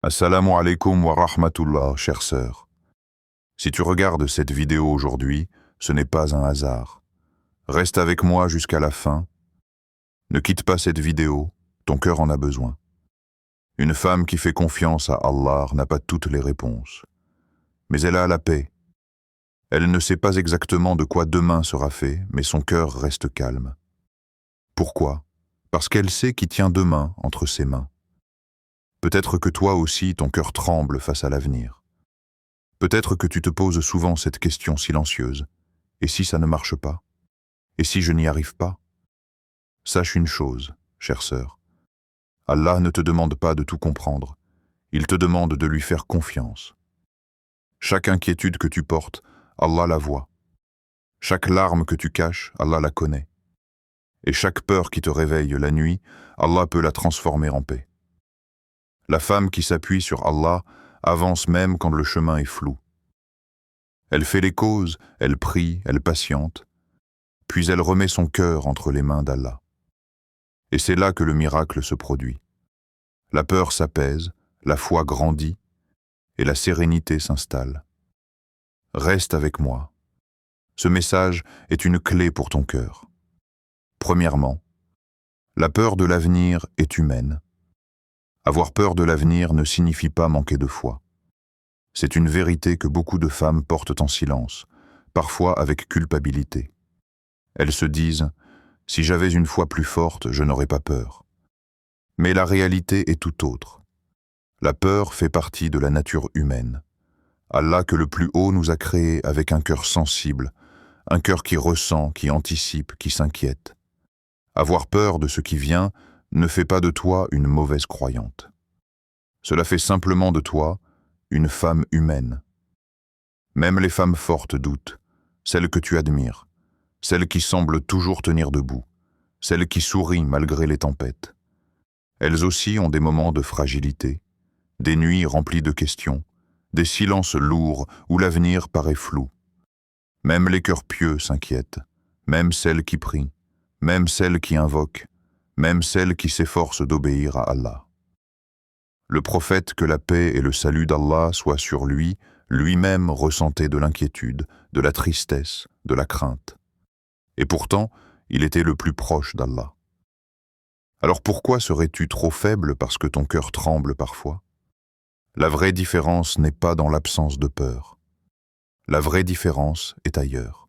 Assalamu alaikum wa rahmatullah, chère sœur. Si tu regardes cette vidéo aujourd'hui, ce n'est pas un hasard. Reste avec moi jusqu'à la fin. Ne quitte pas cette vidéo, ton cœur en a besoin. Une femme qui fait confiance à Allah n'a pas toutes les réponses. Mais elle a la paix. Elle ne sait pas exactement de quoi demain sera fait, mais son cœur reste calme. Pourquoi? Parce qu'elle sait qui tient demain entre ses mains. Peut-être que toi aussi, ton cœur tremble face à l'avenir. Peut-être que tu te poses souvent cette question silencieuse. Et si ça ne marche pas? Et si je n'y arrive pas? Sache une chose, chère sœur. Allah ne te demande pas de tout comprendre. Il te demande de lui faire confiance. Chaque inquiétude que tu portes, Allah la voit. Chaque larme que tu caches, Allah la connaît. Et chaque peur qui te réveille la nuit, Allah peut la transformer en paix. La femme qui s'appuie sur Allah avance même quand le chemin est flou. Elle fait les causes, elle prie, elle patiente, puis elle remet son cœur entre les mains d'Allah. Et c'est là que le miracle se produit. La peur s'apaise, la foi grandit, et la sérénité s'installe. Reste avec moi. Ce message est une clé pour ton cœur. Premièrement, la peur de l'avenir est humaine. Avoir peur de l'avenir ne signifie pas manquer de foi. C'est une vérité que beaucoup de femmes portent en silence, parfois avec culpabilité. Elles se disent « Si j'avais une foi plus forte, je n'aurais pas peur ». Mais la réalité est tout autre. La peur fait partie de la nature humaine. Allah que le plus haut nous a créés avec un cœur sensible, un cœur qui ressent, qui anticipe, qui s'inquiète. Avoir peur de ce qui vient ne fait pas de toi une mauvaise croyante. Cela fait simplement de toi une femme humaine. Même les femmes fortes doutent, celles que tu admires, celles qui semblent toujours tenir debout, celles qui sourient malgré les tempêtes. Elles aussi ont des moments de fragilité, des nuits remplies de questions, des silences lourds où l'avenir paraît flou. Même les cœurs pieux s'inquiètent, même celles qui prient, même celles qui invoquent, même celles qui s'efforcent d'obéir à Allah. Le prophète, que la paix et le salut d'Allah soient sur lui, lui-même ressentait de l'inquiétude, de la tristesse, de la crainte. Et pourtant, il était le plus proche d'Allah. Alors pourquoi serais-tu trop faible parce que ton cœur tremble parfois? La vraie différence n'est pas dans l'absence de peur. La vraie différence est ailleurs.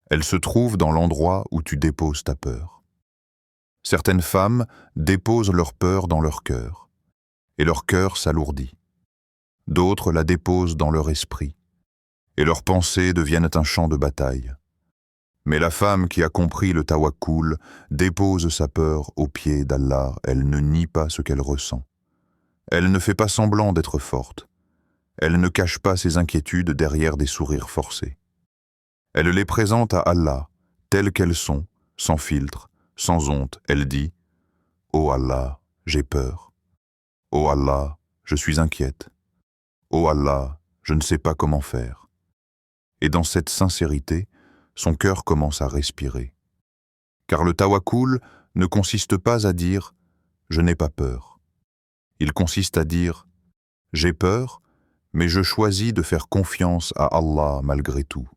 Elle se trouve dans l'endroit où tu déposes ta peur. Certaines femmes déposent leur peur dans leur cœur, et leur cœur s'alourdit. D'autres la déposent dans leur esprit, et leurs pensées deviennent un champ de bataille. Mais la femme qui a compris le tawakkul dépose sa peur aux pieds d'Allah, elle ne nie pas ce qu'elle ressent. Elle ne fait pas semblant d'être forte. Elle ne cache pas ses inquiétudes derrière des sourires forcés. Elle les présente à Allah, telles qu'elles sont, sans filtre, sans honte. Elle dit « Oh Allah, j'ai peur. Oh Allah, je suis inquiète. Oh Allah, je ne sais pas comment faire. » Et dans cette sincérité, son cœur commence à respirer. Car le tawakkul ne consiste pas à dire « je n'ai pas peur ». Il consiste à dire « j'ai peur, mais je choisis de faire confiance à Allah malgré tout ».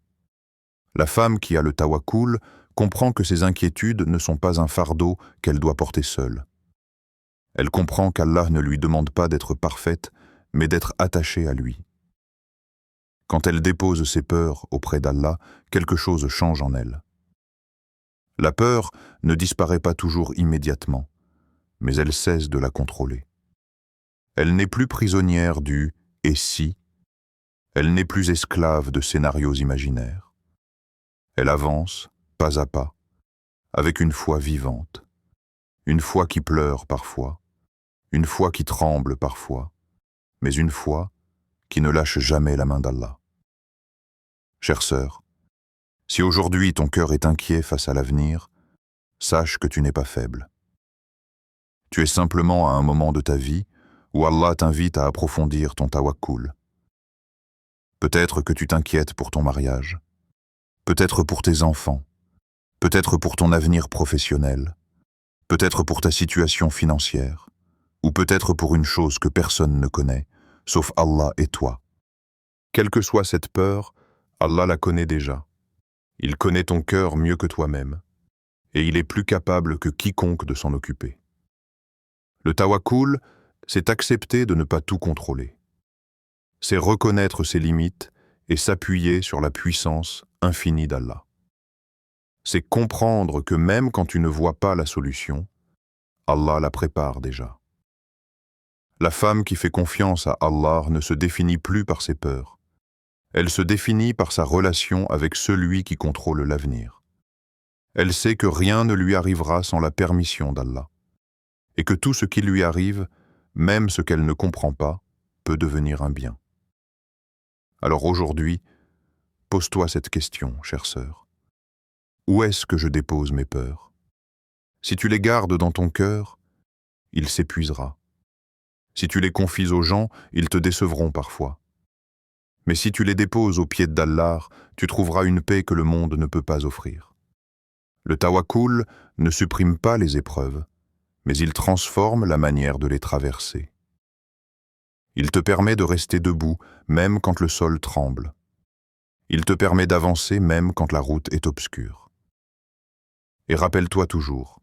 La femme qui a le tawakkul comprend que ses inquiétudes ne sont pas un fardeau qu'elle doit porter seule. Elle comprend qu'Allah ne lui demande pas d'être parfaite, mais d'être attachée à lui. Quand elle dépose ses peurs auprès d'Allah, quelque chose change en elle. La peur ne disparaît pas toujours immédiatement, mais elle cesse de la contrôler. Elle n'est plus prisonnière du « et si », elle n'est plus esclave de scénarios imaginaires. Elle avance, pas à pas, avec une foi vivante, une foi qui pleure parfois, une foi qui tremble parfois, mais une foi qui ne lâche jamais la main d'Allah. Chère sœur, si aujourd'hui ton cœur est inquiet face à l'avenir, sache que tu n'es pas faible. Tu es simplement à un moment de ta vie où Allah t'invite à approfondir ton tawakkul. Peut-être que tu t'inquiètes pour ton mariage, peut-être pour tes enfants, peut-être pour ton avenir professionnel, peut-être pour ta situation financière, ou peut-être pour une chose que personne ne connaît, sauf Allah et toi. Quelle que soit cette peur, Allah la connaît déjà. Il connaît ton cœur mieux que toi-même, et il est plus capable que quiconque de s'en occuper. Le tawakkul, c'est accepter de ne pas tout contrôler. C'est reconnaître ses limites et s'appuyer sur la puissance infinie d'Allah. C'est comprendre que même quand tu ne vois pas la solution, Allah la prépare déjà. La femme qui fait confiance à Allah ne se définit plus par ses peurs. Elle se définit par sa relation avec celui qui contrôle l'avenir. Elle sait que rien ne lui arrivera sans la permission d'Allah, et que tout ce qui lui arrive, même ce qu'elle ne comprend pas, peut devenir un bien. Alors aujourd'hui, pose-toi cette question, chère sœur. Où est-ce que je dépose mes peurs? Si tu les gardes dans ton cœur, il s'épuisera. Si tu les confies aux gens, ils te décevront parfois. Mais si tu les déposes aux pieds d'Allah, tu trouveras une paix que le monde ne peut pas offrir. Le tawakkul ne supprime pas les épreuves, mais il transforme la manière de les traverser. Il te permet de rester debout, même quand le sol tremble. Il te permet d'avancer même quand la route est obscure. Et rappelle-toi toujours,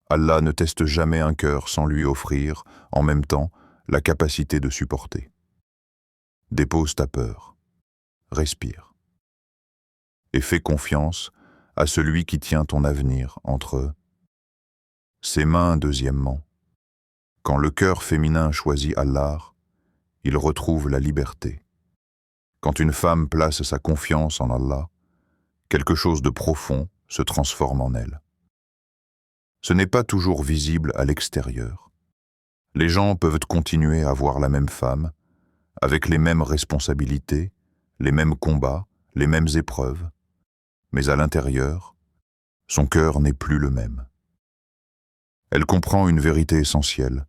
Allah ne teste jamais un cœur sans lui offrir, en même temps, la capacité de supporter. Dépose ta peur, respire, et fais confiance à celui qui tient ton avenir entre ses mains. Deuxièmement, quand le cœur féminin choisit Allah, il retrouve la liberté. Quand une femme place sa confiance en Allah, quelque chose de profond se transforme en elle. Ce n'est pas toujours visible à l'extérieur. Les gens peuvent continuer à voir la même femme, avec les mêmes responsabilités, les mêmes combats, les mêmes épreuves, mais à l'intérieur, son cœur n'est plus le même. Elle comprend une vérité essentielle,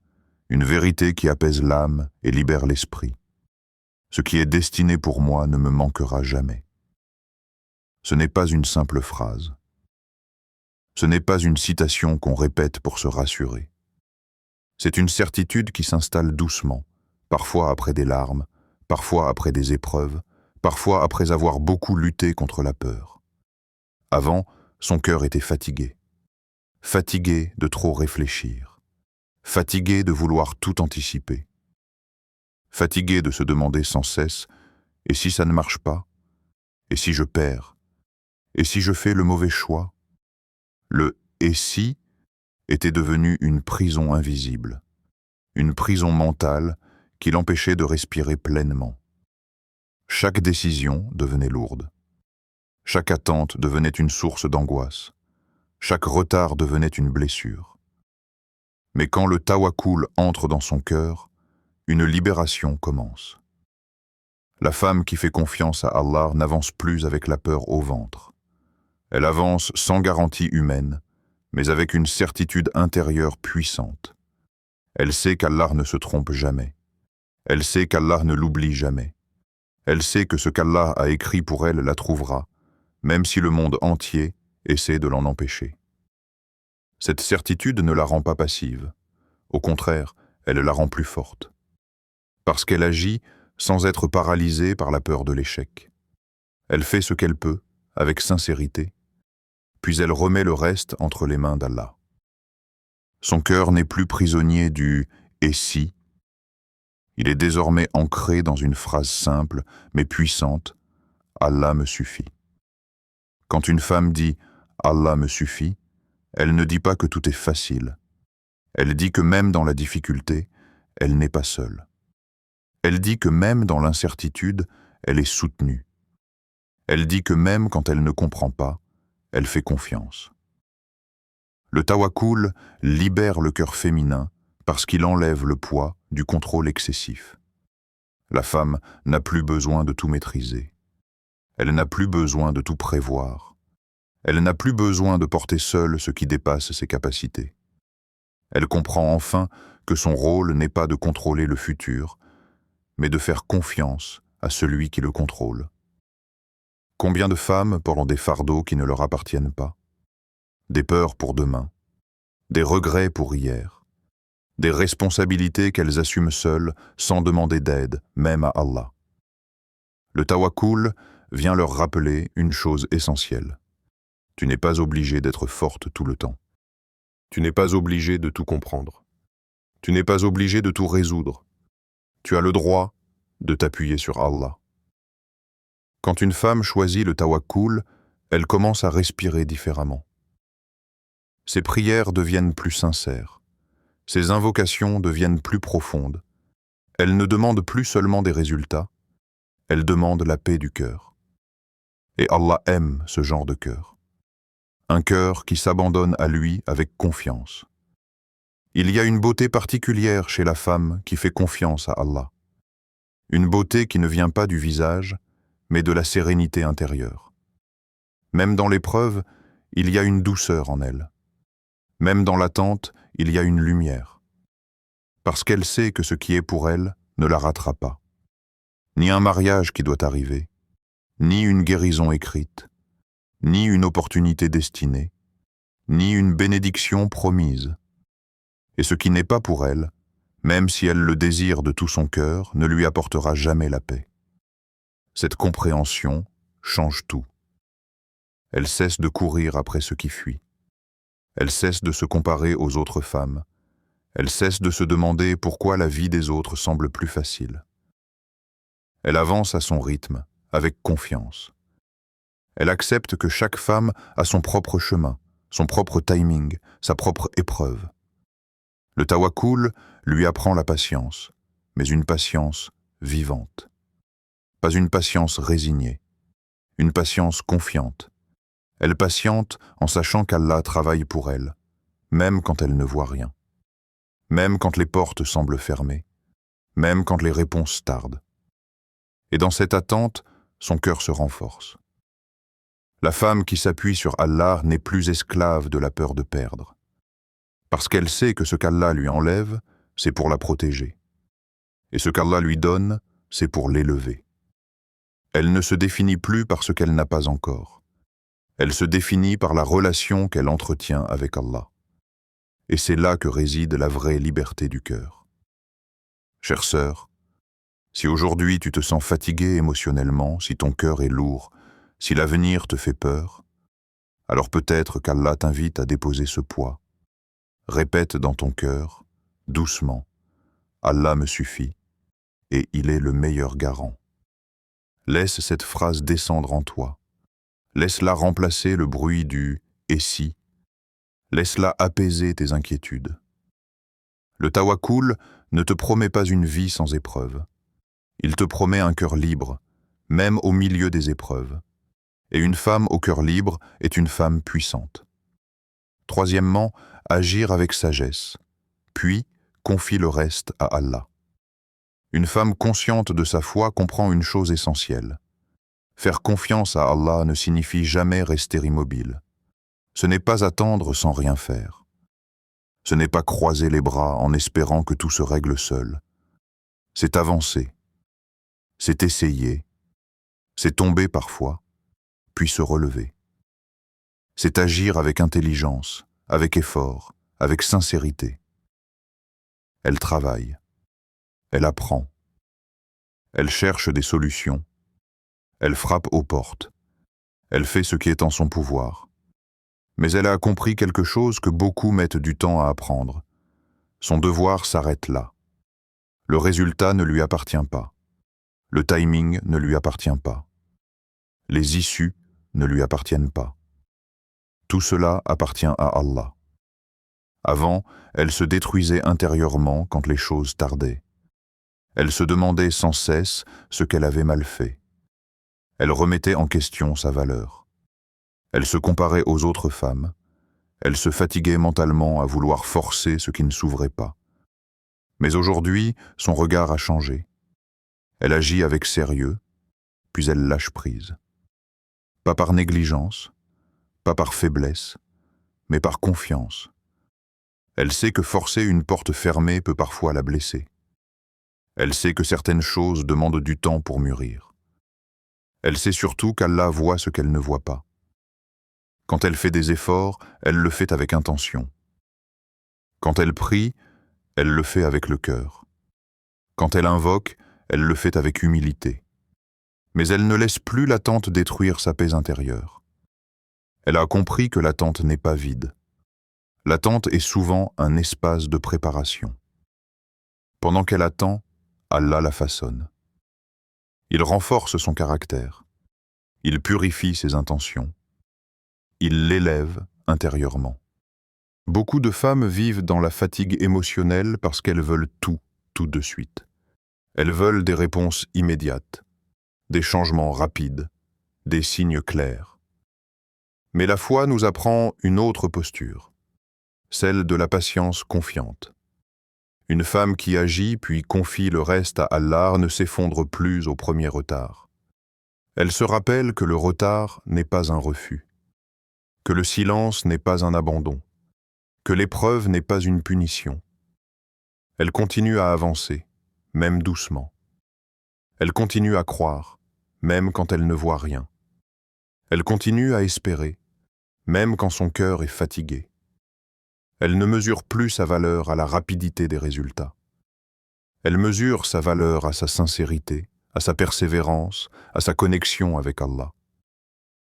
une vérité qui apaise l'âme et libère l'esprit. Ce qui est destiné pour moi ne me manquera jamais. Ce n'est pas une simple phrase. Ce n'est pas une citation qu'on répète pour se rassurer. C'est une certitude qui s'installe doucement, parfois après des larmes, parfois après des épreuves, parfois après avoir beaucoup lutté contre la peur. Avant, son cœur était fatigué. Fatigué de trop réfléchir. Fatigué de vouloir tout anticiper. Fatigué de se demander sans cesse « et si ça ne marche pas? Et si je perds? Et si je fais le mauvais choix ?» Le « et si » était devenu une prison invisible, une prison mentale qui l'empêchait de respirer pleinement. Chaque décision devenait lourde. Chaque attente devenait une source d'angoisse. Chaque retard devenait une blessure. Mais quand le tawakkul entre dans son cœur, une libération commence. La femme qui fait confiance à Allah n'avance plus avec la peur au ventre. Elle avance sans garantie humaine, mais avec une certitude intérieure puissante. Elle sait qu'Allah ne se trompe jamais. Elle sait qu'Allah ne l'oublie jamais. Elle sait que ce qu'Allah a écrit pour elle la trouvera, même si le monde entier essaie de l'en empêcher. Cette certitude ne la rend pas passive. Au contraire, elle la rend plus forte. Parce qu'elle agit sans être paralysée par la peur de l'échec. Elle fait ce qu'elle peut, avec sincérité, puis elle remet le reste entre les mains d'Allah. Son cœur n'est plus prisonnier du « et si ». Il est désormais ancré dans une phrase simple, mais puissante « Allah me suffit ». Quand une femme dit « Allah me suffit », elle ne dit pas que tout est facile. Elle dit que même dans la difficulté, elle n'est pas seule. Elle dit que même dans l'incertitude, elle est soutenue. Elle dit que même quand elle ne comprend pas, elle fait confiance. Le tawakkul libère le cœur féminin parce qu'il enlève le poids du contrôle excessif. La femme n'a plus besoin de tout maîtriser. Elle n'a plus besoin de tout prévoir. Elle n'a plus besoin de porter seule ce qui dépasse ses capacités. Elle comprend enfin que son rôle n'est pas de contrôler le futur, mais de faire confiance à celui qui le contrôle. Combien de femmes portent des fardeaux qui ne leur appartiennent pas? Des peurs pour demain, des regrets pour hier, des responsabilités qu'elles assument seules sans demander d'aide, même à Allah. Le tawakkul vient leur rappeler une chose essentielle. Tu n'es pas obligé d'être forte tout le temps. Tu n'es pas obligé de tout comprendre. Tu n'es pas obligé de tout résoudre. Tu as le droit de t'appuyer sur Allah. Quand une femme choisit le tawakkul, elle commence à respirer différemment. Ses prières deviennent plus sincères. Ses invocations deviennent plus profondes. Elle ne demande plus seulement des résultats, elle demande la paix du cœur. Et Allah aime ce genre de cœur. Un cœur qui s'abandonne à lui avec confiance. Il y a une beauté particulière chez la femme qui fait confiance à Allah. Une beauté qui ne vient pas du visage, mais de la sérénité intérieure. Même dans l'épreuve, il y a une douceur en elle. Même dans l'attente, il y a une lumière. Parce qu'elle sait que ce qui est pour elle ne la ratera pas. Ni un mariage qui doit arriver, ni une guérison écrite, ni une opportunité destinée, ni une bénédiction promise. Et ce qui n'est pas pour elle, même si elle le désire de tout son cœur, ne lui apportera jamais la paix. Cette compréhension change tout. Elle cesse de courir après ce qui fuit. Elle cesse de se comparer aux autres femmes. Elle cesse de se demander pourquoi la vie des autres semble plus facile. Elle avance à son rythme, avec confiance. Elle accepte que chaque femme a son propre chemin, son propre timing, sa propre épreuve. Le tawakkul lui apprend la patience, mais une patience vivante. Pas une patience résignée, une patience confiante. Elle patiente en sachant qu'Allah travaille pour elle, même quand elle ne voit rien. Même quand les portes semblent fermées, même quand les réponses tardent. Et dans cette attente, son cœur se renforce. La femme qui s'appuie sur Allah n'est plus esclave de la peur de perdre. Parce qu'elle sait que ce qu'Allah lui enlève, c'est pour la protéger. Et ce qu'Allah lui donne, c'est pour l'élever. Elle ne se définit plus par ce qu'elle n'a pas encore. Elle se définit par la relation qu'elle entretient avec Allah. Et c'est là que réside la vraie liberté du cœur. Chère sœur, si aujourd'hui tu te sens fatiguée émotionnellement, si ton cœur est lourd, si l'avenir te fait peur, alors peut-être qu'Allah t'invite à déposer ce poids. Répète dans ton cœur, doucement, « Allah me suffit, et il est le meilleur garant. » Laisse cette phrase descendre en toi. Laisse-la remplacer le bruit du « et si ». Laisse-la apaiser tes inquiétudes. Le tawakkul ne te promet pas une vie sans épreuve. Il te promet un cœur libre, même au milieu des épreuves. Et une femme au cœur libre est une femme puissante. Troisièmement, agir avec sagesse, puis confie le reste à Allah. Une femme consciente de sa foi comprend une chose essentielle. Faire confiance à Allah ne signifie jamais rester immobile. Ce n'est pas attendre sans rien faire. Ce n'est pas croiser les bras en espérant que tout se règle seul. C'est avancer. C'est essayer. C'est tomber parfois, puis se relever. C'est agir avec intelligence, avec effort, avec sincérité. Elle travaille. Elle apprend. Elle cherche des solutions. Elle frappe aux portes. Elle fait ce qui est en son pouvoir. Mais elle a compris quelque chose que beaucoup mettent du temps à apprendre. Son devoir s'arrête là. Le résultat ne lui appartient pas. Le timing ne lui appartient pas. Les issues ne lui appartiennent pas. Tout cela appartient à Allah. Avant, elle se détruisait intérieurement quand les choses tardaient. Elle se demandait sans cesse ce qu'elle avait mal fait. Elle remettait en question sa valeur. Elle se comparait aux autres femmes. Elle se fatiguait mentalement à vouloir forcer ce qui ne s'ouvrait pas. Mais aujourd'hui, son regard a changé. Elle agit avec sérieux, puis elle lâche prise. Pas par négligence, pas par faiblesse, mais par confiance. Elle sait que forcer une porte fermée peut parfois la blesser. Elle sait que certaines choses demandent du temps pour mûrir. Elle sait surtout qu'Allah voit ce qu'elle ne voit pas. Quand elle fait des efforts, elle le fait avec intention. Quand elle prie, Elle le fait avec le cœur. Quand elle invoque, elle le fait avec humilité. Mais elle ne laisse plus l'attente détruire sa paix intérieure. Elle a compris que l'attente n'est pas vide. L'attente est souvent un espace de préparation. Pendant qu'elle attend, Allah la façonne. Il renforce son caractère. Il purifie ses intentions. Il l'élève intérieurement. Beaucoup de femmes vivent dans la fatigue émotionnelle parce qu'elles veulent tout de suite. Elles veulent des réponses immédiates, des changements rapides, des signes clairs. Mais la foi nous apprend une autre posture, celle de la patience confiante. Une femme qui agit puis confie le reste à Allah ne s'effondre plus au premier retard. Elle se rappelle que le retard n'est pas un refus, que le silence n'est pas un abandon, que l'épreuve n'est pas une punition. Elle continue à avancer, même doucement. Elle continue à croire, même quand elle ne voit rien. Elle continue à espérer, même quand son cœur est fatigué. Elle ne mesure plus sa valeur à la rapidité des résultats. Elle mesure sa valeur à sa sincérité, à sa persévérance, à sa connexion avec Allah.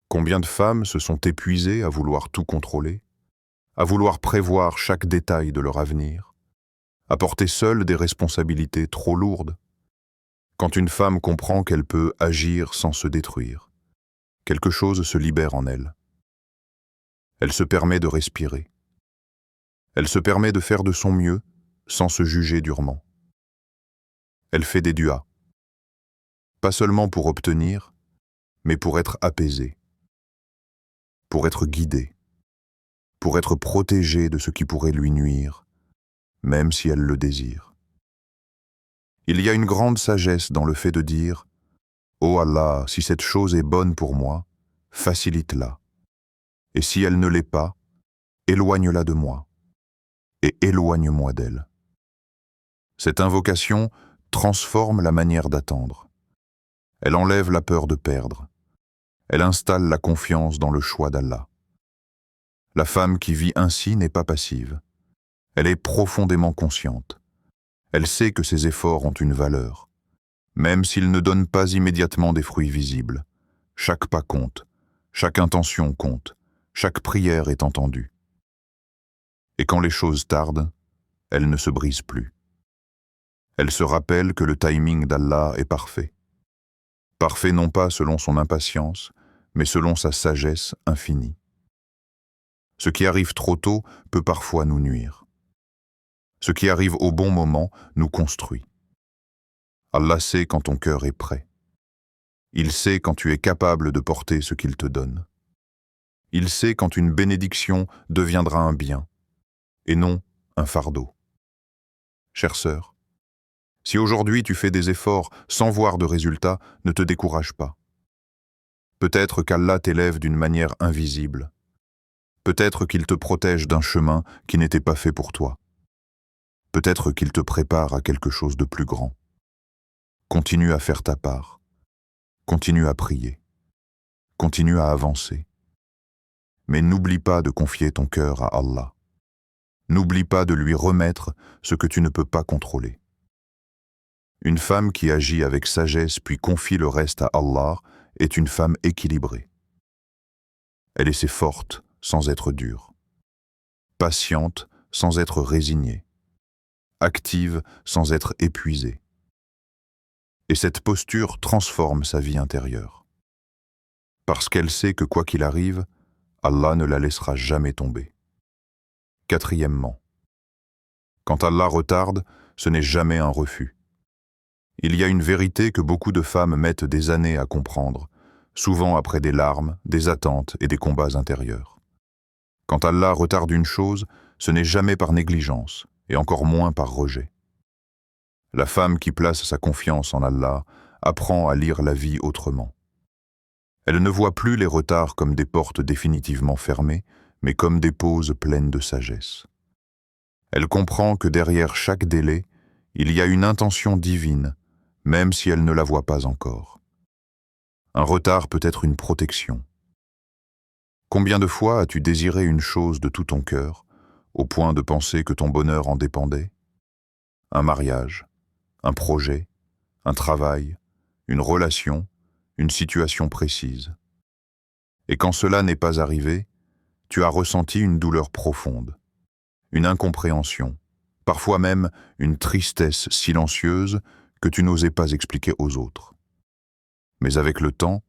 Combien de femmes se sont épuisées à vouloir tout contrôler, à vouloir prévoir chaque détail de leur avenir, à porter seule des responsabilités trop lourdes? Quand une femme comprend qu'elle peut agir sans se détruire, quelque chose se libère en elle. Elle se permet de respirer. Elle se permet de faire de son mieux sans se juger durement. Elle fait des duas, pas seulement pour obtenir, mais pour être apaisée, pour être guidée, pour être protégée de ce qui pourrait lui nuire, même si elle le désire. Il y a une grande sagesse dans le fait de dire « Oh Allah, si cette chose est bonne pour moi, facilite-la. Et si elle ne l'est pas, éloigne-la de moi, et éloigne-moi d'elle. » Cette invocation transforme la manière d'attendre. Elle enlève la peur de perdre. Elle installe la confiance dans le choix d'Allah. La femme qui vit ainsi n'est pas passive. Elle est profondément consciente. Elle sait que ses efforts ont une valeur. Même s'ils ne donnent pas immédiatement des fruits visibles, chaque pas compte, chaque intention compte, chaque prière est entendue. Et quand les choses tardent, elle ne se brise plus. Elle se rappelle que le timing d'Allah est parfait. Parfait non pas selon son impatience, mais selon sa sagesse infinie. Ce qui arrive trop tôt peut parfois nous nuire. Ce qui arrive au bon moment nous construit. Allah sait quand ton cœur est prêt. Il sait quand tu es capable de porter ce qu'il te donne. Il sait quand une bénédiction deviendra un bien, et non un fardeau. Chère sœur, si aujourd'hui tu fais des efforts sans voir de résultats, ne te décourage pas. Peut-être qu'Allah t'élève d'une manière invisible. Peut-être qu'il te protège d'un chemin qui n'était pas fait pour toi. Peut-être qu'il te prépare à quelque chose de plus grand. Continue à faire ta part. Continue à prier. Continue à avancer. Mais n'oublie pas de confier ton cœur à Allah. N'oublie pas de lui remettre ce que tu ne peux pas contrôler. Une femme qui agit avec sagesse puis confie le reste à Allah est une femme équilibrée. Elle essaie forte sans être dure. Patiente sans être résignée. Active sans être épuisée. Et cette posture transforme sa vie intérieure. Parce qu'elle sait que quoi qu'il arrive, Allah ne la laissera jamais tomber. Quatrièmement, quand Allah retarde, ce n'est jamais un refus. Il y a une vérité que beaucoup de femmes mettent des années à comprendre, souvent après des larmes, des attentes et des combats intérieurs. Quand Allah retarde une chose, ce n'est jamais par négligence, et encore moins par rejet. La femme qui place sa confiance en Allah apprend à lire la vie autrement. Elle ne voit plus les retards comme des portes définitivement fermées, mais comme des pauses pleines de sagesse. Elle comprend que derrière chaque délai, il y a une intention divine, même si elle ne la voit pas encore. Un retard peut être une protection. Combien de fois as-tu désiré une chose de tout ton cœur, au point de penser que ton bonheur en dépendait? un mariage, un projet, un travail, une relation, une situation précise. Et quand cela n'est pas arrivé, tu as ressenti une douleur profonde, une incompréhension, parfois même une tristesse silencieuse que tu n'osais pas expliquer aux autres. Mais avec le temps,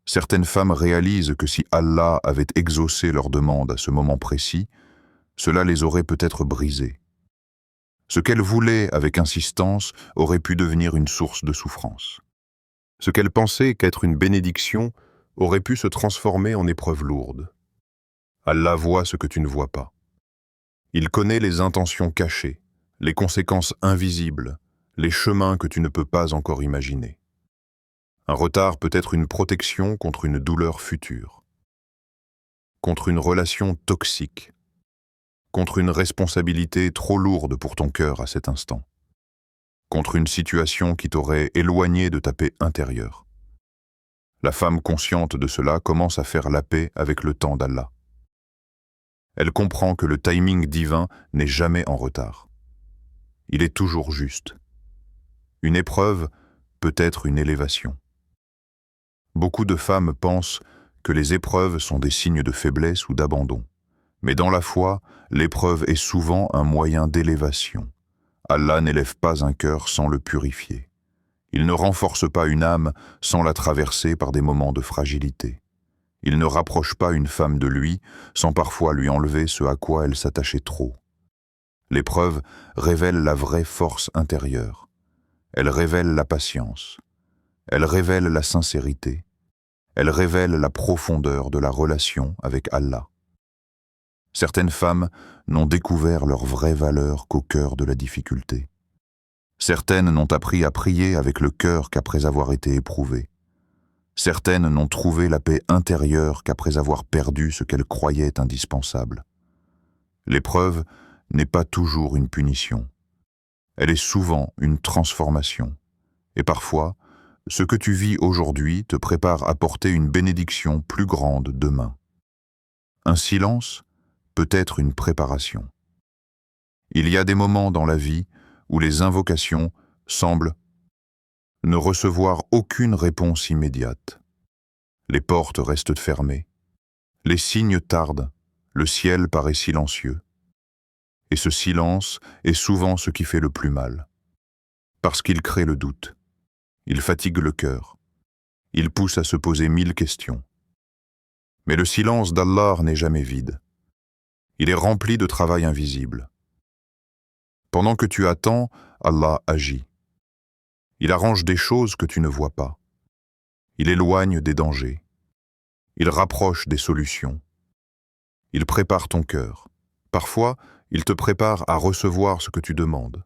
certaines femmes réalisent que si Allah avait exaucé leur demande à ce moment précis, cela les aurait peut-être brisées. Ce qu'elles voulaient avec insistance aurait pu devenir une source de souffrance. Ce qu'elles pensaient qu'être une bénédiction aurait pu se transformer en épreuve lourde. Allah voit ce que tu ne vois pas. Il connaît les intentions cachées, les conséquences invisibles, les chemins que tu ne peux pas encore imaginer. Un retard peut être une protection contre une douleur future, contre une relation toxique, contre une responsabilité trop lourde pour ton cœur à cet instant, contre une situation qui t'aurait éloigné de ta paix intérieure. La femme consciente de cela commence à faire la paix avec le temps d'Allah. Elle comprend que le timing divin n'est jamais en retard. Il est toujours juste. Une épreuve peut être une élévation. Beaucoup de femmes pensent que les épreuves sont des signes de faiblesse ou d'abandon. Mais dans la foi, l'épreuve est souvent un moyen d'élévation. Allah n'élève pas un cœur sans le purifier. Il ne renforce pas une âme sans la traverser par des moments de fragilité. Il ne rapproche pas une femme de lui sans parfois lui enlever ce à quoi elle s'attachait trop. L'épreuve révèle la vraie force intérieure. Elle révèle la patience. Elle révèle la sincérité. Elle révèle la profondeur de la relation avec Allah. Certaines femmes n'ont découvert leur vraie valeur qu'au cœur de la difficulté. Certaines n'ont appris à prier avec le cœur qu'après avoir été éprouvées. Certaines n'ont trouvé la paix intérieure qu'après avoir perdu ce qu'elles croyaient indispensable. L'épreuve n'est pas toujours une punition. Elle est souvent une transformation. Et parfois, ce que tu vis aujourd'hui te prépare à porter une bénédiction plus grande demain. Un silence peut être une préparation. Il y a des moments dans la vie où les invocations semblent ne recevoir aucune réponse immédiate. Les portes restent fermées, les signes tardent, le ciel paraît silencieux. Et ce silence est souvent ce qui fait le plus mal, parce qu'il crée le doute, il fatigue le cœur, il pousse à se poser 1000 questions. Mais le silence d'Allah n'est jamais vide. Il est rempli de travail invisible. Pendant que tu attends, Allah agit. Il arrange des choses que tu ne vois pas. Il éloigne des dangers. Il rapproche des solutions. Il prépare ton cœur. Parfois, il te prépare à recevoir ce que tu demandes.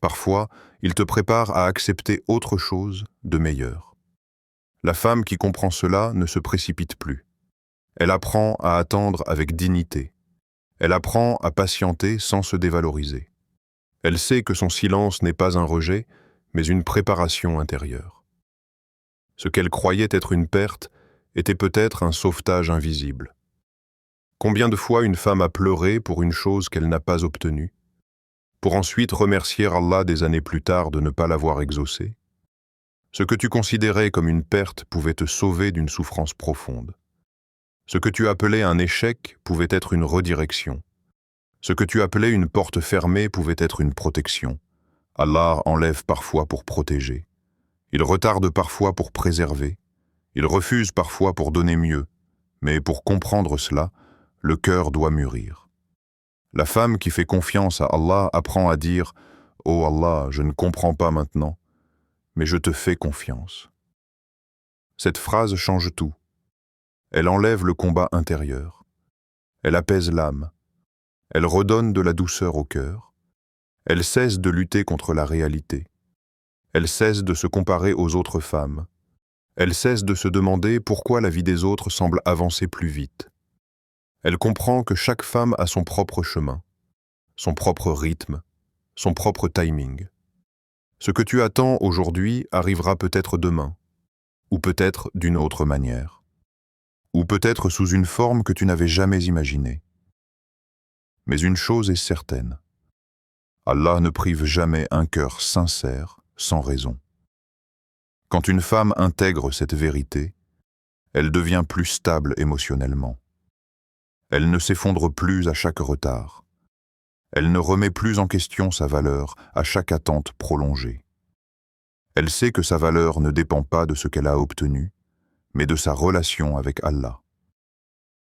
Parfois, il te prépare à accepter autre chose de meilleur. La femme qui comprend cela ne se précipite plus. Elle apprend à attendre avec dignité. Elle apprend à patienter sans se dévaloriser. Elle sait que son silence n'est pas un rejet, mais une préparation intérieure. Ce qu'elle croyait être une perte était peut-être un sauvetage invisible. Combien de fois une femme a pleuré pour une chose qu'elle n'a pas obtenue, pour ensuite remercier Allah des années plus tard de ne pas l'avoir exaucée? Ce que tu considérais comme une perte pouvait te sauver d'une souffrance profonde. Ce que tu appelais un échec pouvait être une redirection. Ce que tu appelais une porte fermée pouvait être une protection. Allah enlève parfois pour protéger. Il retarde parfois pour préserver. Il refuse parfois pour donner mieux. Mais pour comprendre cela, le cœur doit mûrir. La femme qui fait confiance à Allah apprend à dire « Oh Allah, je ne comprends pas maintenant, mais je te fais confiance. » Cette phrase change tout. Elle enlève le combat intérieur. Elle apaise l'âme. Elle redonne de la douceur au cœur. Elle cesse de lutter contre la réalité. Elle cesse de se comparer aux autres femmes. Elle cesse de se demander pourquoi la vie des autres semble avancer plus vite. Elle comprend que chaque femme a son propre chemin, son propre rythme, son propre timing. Ce que tu attends aujourd'hui arrivera peut-être demain, ou peut-être d'une autre manière, ou peut-être sous une forme que tu n'avais jamais imaginée. Mais une chose est certaine, Allah ne prive jamais un cœur sincère sans raison. Quand une femme intègre cette vérité, elle devient plus stable émotionnellement. Elle ne s'effondre plus à chaque retard. Elle ne remet plus en question sa valeur à chaque attente prolongée. Elle sait que sa valeur ne dépend pas de ce qu'elle a obtenu, mais de sa relation avec Allah.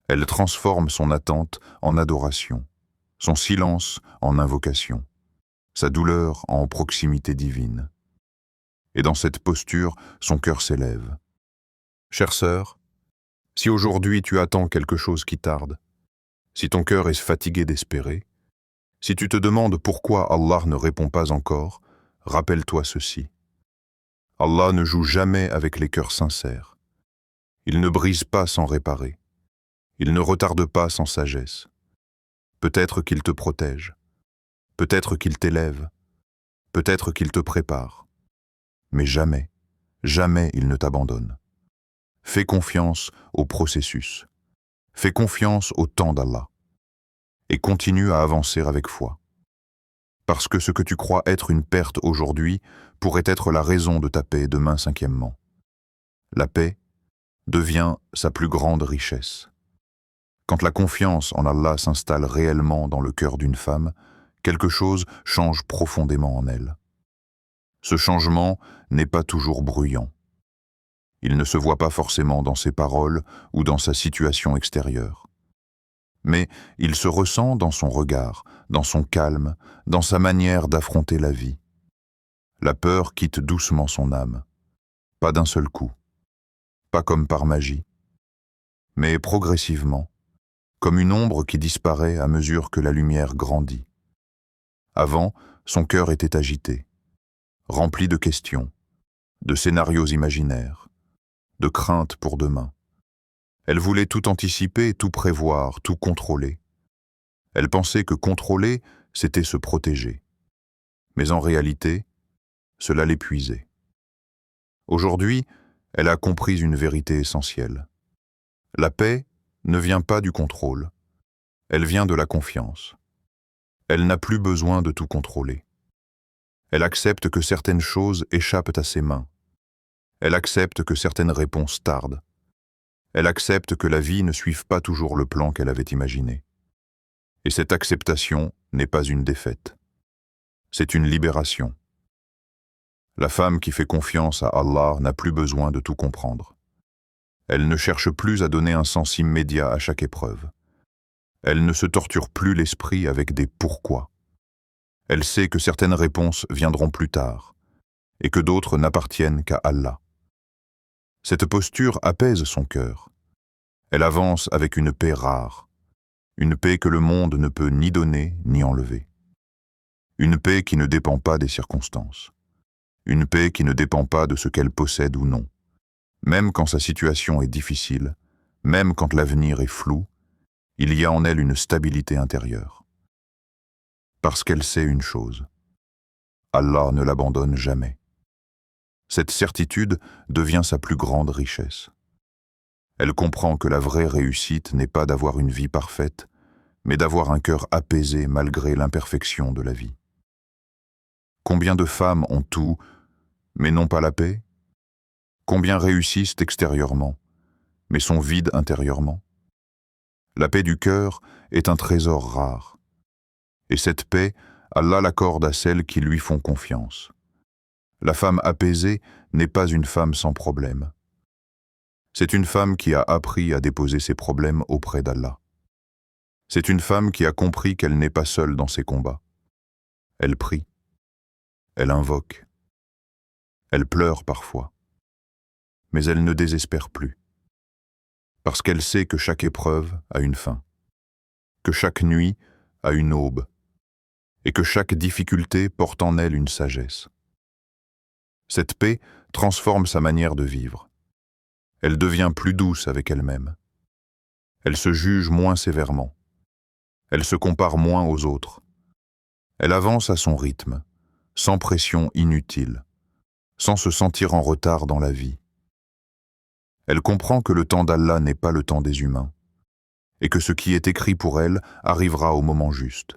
Elle transforme son attente en adoration, son silence en invocation, sa douleur en proximité divine. Et dans cette posture, son cœur s'élève. Chère sœur, si aujourd'hui tu attends quelque chose qui tarde, si ton cœur est fatigué d'espérer, si tu te demandes pourquoi Allah ne répond pas encore, rappelle-toi ceci. Allah ne joue jamais avec les cœurs sincères. Il ne brise pas sans réparer. Il ne retarde pas sans sagesse. Peut-être qu'il te protège. Peut-être qu'il t'élève. Peut-être qu'il te prépare. Mais jamais, jamais il ne t'abandonne. Fais confiance au processus. Fais confiance au temps d'Allah. Et continue à avancer avec foi. Parce que ce que tu crois être une perte aujourd'hui pourrait être la raison de ta paix demain cinquièmement. La paix devient sa plus grande richesse. Quand la confiance en Allah s'installe réellement dans le cœur d'une femme, quelque chose change profondément en elle. Ce changement n'est pas toujours bruyant. Il ne se voit pas forcément dans ses paroles ou dans sa situation extérieure. Mais il se ressent dans son regard, dans son calme, dans sa manière d'affronter la vie. La peur quitte doucement son âme, pas d'un seul coup, pas comme par magie, mais progressivement, comme une ombre qui disparaît à mesure que la lumière grandit. Avant, son cœur était agité, rempli de questions, de scénarios imaginaires, de craintes pour demain. Elle voulait tout anticiper, tout prévoir, tout contrôler. Elle pensait que contrôler, c'était se protéger. Mais en réalité, cela l'épuisait. Aujourd'hui, elle a compris une vérité essentielle. La paix ne vient pas du contrôle, elle vient de la confiance. Elle n'a plus besoin de tout contrôler. Elle accepte que certaines choses échappent à ses mains. Elle accepte que certaines réponses tardent. Elle accepte que la vie ne suive pas toujours le plan qu'elle avait imaginé. Et cette acceptation n'est pas une défaite. C'est une libération. La femme qui fait confiance à Allah n'a plus besoin de tout comprendre. Elle ne cherche plus à donner un sens immédiat à chaque épreuve. Elle ne se torture plus l'esprit avec des pourquoi. Elle sait que certaines réponses viendront plus tard et que d'autres n'appartiennent qu'à Allah. Cette posture apaise son cœur. Elle avance avec une paix rare, une paix que le monde ne peut ni donner ni enlever. Une paix qui ne dépend pas des circonstances. Une paix qui ne dépend pas de ce qu'elle possède ou non. Même quand sa situation est difficile, même quand l'avenir est flou, il y a en elle une stabilité intérieure. Parce qu'elle sait une chose. Allah ne l'abandonne jamais. Cette certitude devient sa plus grande richesse. Elle comprend que la vraie réussite n'est pas d'avoir une vie parfaite, mais d'avoir un cœur apaisé malgré l'imperfection de la vie. Combien de femmes ont tout, mais n'ont pas la paix? Combien réussissent extérieurement, mais sont vides intérieurement? La paix du cœur est un trésor rare. Et cette paix, Allah l'accorde à celles qui lui font confiance. La femme apaisée n'est pas une femme sans problème. C'est une femme qui a appris à déposer ses problèmes auprès d'Allah. C'est une femme qui a compris qu'elle n'est pas seule dans ses combats. Elle prie. Elle invoque. Elle pleure parfois. Mais elle ne désespère plus. Parce qu'elle sait que chaque épreuve a une fin. Que chaque nuit a une aube. Et que chaque difficulté porte en elle une sagesse. Cette paix transforme sa manière de vivre. Elle devient plus douce avec elle-même. Elle se juge moins sévèrement. Elle se compare moins aux autres. Elle avance à son rythme, sans pression inutile, sans se sentir en retard dans la vie. Elle comprend que le temps d'Allah n'est pas le temps des humains, et que ce qui est écrit pour elle arrivera au moment juste.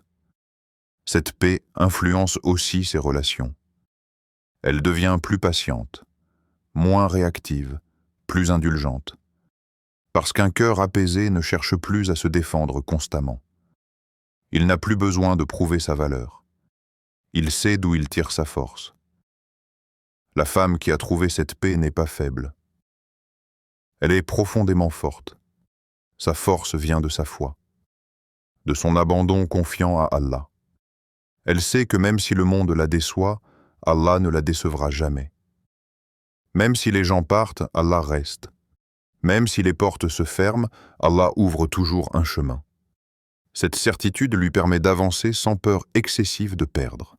Cette paix influence aussi ses relations. Elle devient plus patiente, moins réactive, plus indulgente. Parce qu'un cœur apaisé ne cherche plus à se défendre constamment. Il n'a plus besoin de prouver sa valeur. Il sait d'où il tire sa force. La femme qui a trouvé cette paix n'est pas faible. Elle est profondément forte. Sa force vient de sa foi, de son abandon confiant à Allah. Elle sait que même si le monde la déçoit, Allah ne la décevra jamais. Même si les gens partent, Allah reste. Même si les portes se ferment, Allah ouvre toujours un chemin. Cette certitude lui permet d'avancer sans peur excessive de perdre.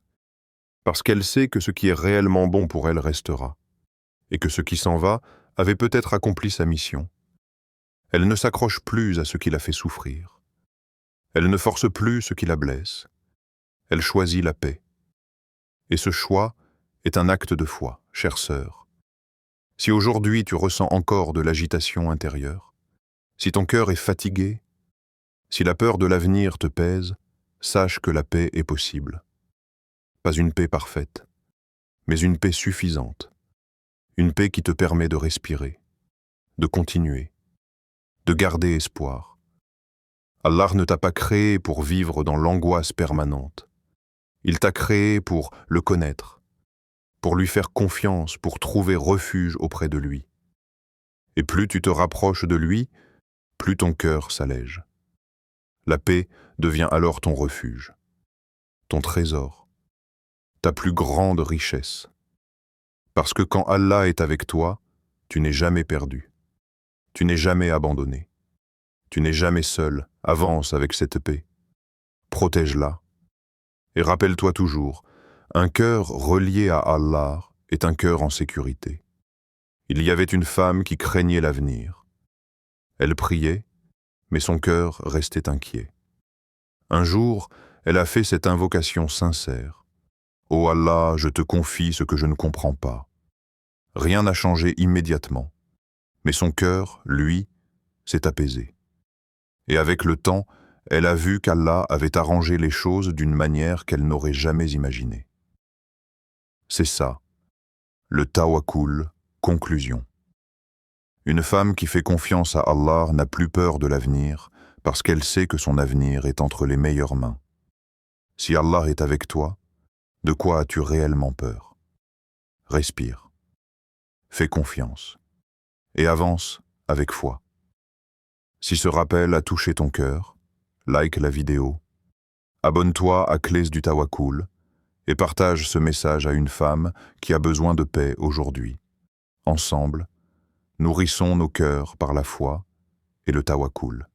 Parce qu'elle sait que ce qui est réellement bon pour elle restera, et que ce qui s'en va avait peut-être accompli sa mission. Elle ne s'accroche plus à ce qui la fait souffrir. Elle ne force plus ce qui la blesse. Elle choisit la paix. Et ce choix est un acte de foi, chère sœur. Si aujourd'hui tu ressens encore de l'agitation intérieure, si ton cœur est fatigué, si la peur de l'avenir te pèse, sache que la paix est possible. Pas une paix parfaite, mais une paix suffisante. Une paix qui te permet de respirer, de continuer, de garder espoir. Allah ne t'a pas créé pour vivre dans l'angoisse permanente. Il t'a créé pour le connaître, pour lui faire confiance, pour trouver refuge auprès de lui. Et plus tu te rapproches de lui, plus ton cœur s'allège. La paix devient alors ton refuge, ton trésor, ta plus grande richesse. Parce que quand Allah est avec toi, tu n'es jamais perdu. Tu n'es jamais abandonné. Tu n'es jamais seul. Avance avec cette paix. Protège-la. Et rappelle-toi toujours, un cœur relié à Allah est un cœur en sécurité. Il y avait une femme qui craignait l'avenir. Elle priait, mais son cœur restait inquiet. Un jour, elle a fait cette invocation sincère. « Ô Allah, je te confie ce que je ne comprends pas. » Rien n'a changé immédiatement, mais son cœur, lui, s'est apaisé. Et avec le temps, elle a vu qu'Allah avait arrangé les choses d'une manière qu'elle n'aurait jamais imaginée. C'est ça, le tawakkul, conclusion. Une femme qui fait confiance à Allah n'a plus peur de l'avenir parce qu'elle sait que son avenir est entre les meilleures mains. Si Allah est avec toi, de quoi as-tu réellement peur? Respire, fais confiance et avance avec foi. Si ce rappel a touché ton cœur, like la vidéo, abonne-toi à Clés du Tawakkul et partage ce message à une femme qui a besoin de paix aujourd'hui. Ensemble, nourrissons nos cœurs par la foi et le Tawakkul.